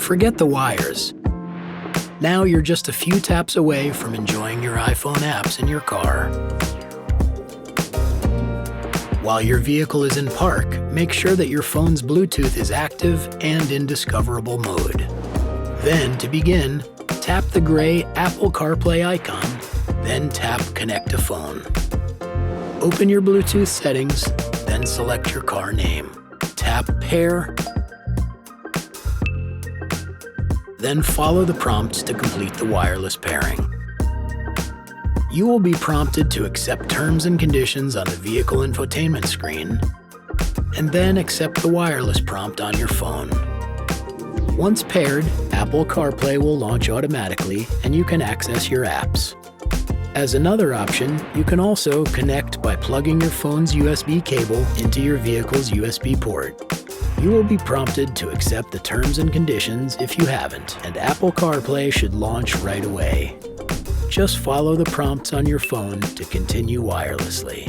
Forget the wires. Now you're just a few taps away from enjoying your iPhone apps in your car. While your vehicle is in park, make sure that your phone's Bluetooth is active and in discoverable mode. Then, to begin, tap the gray Apple CarPlay icon, then tap Connect to Phone. Open your Bluetooth settings, then select your car name. Tap Pair, then follow the prompts to complete the wireless pairing. You will be prompted to accept terms and conditions on the vehicle infotainment screen, and then accept the wireless prompt on your phone. Once paired, Apple CarPlay will launch automatically and you can access your apps. As another option, you can also connect by plugging your phone's USB cable into your vehicle's USB port. You will be prompted to accept the terms and conditions if you haven't, and Apple CarPlay should launch right away. Just follow the prompts on your phone to continue wirelessly.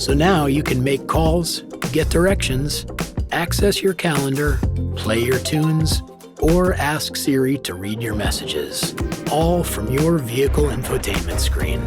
So now you can make calls, get directions, access your calendar, play your tunes, or ask Siri to read your messages, all from your vehicle infotainment screen.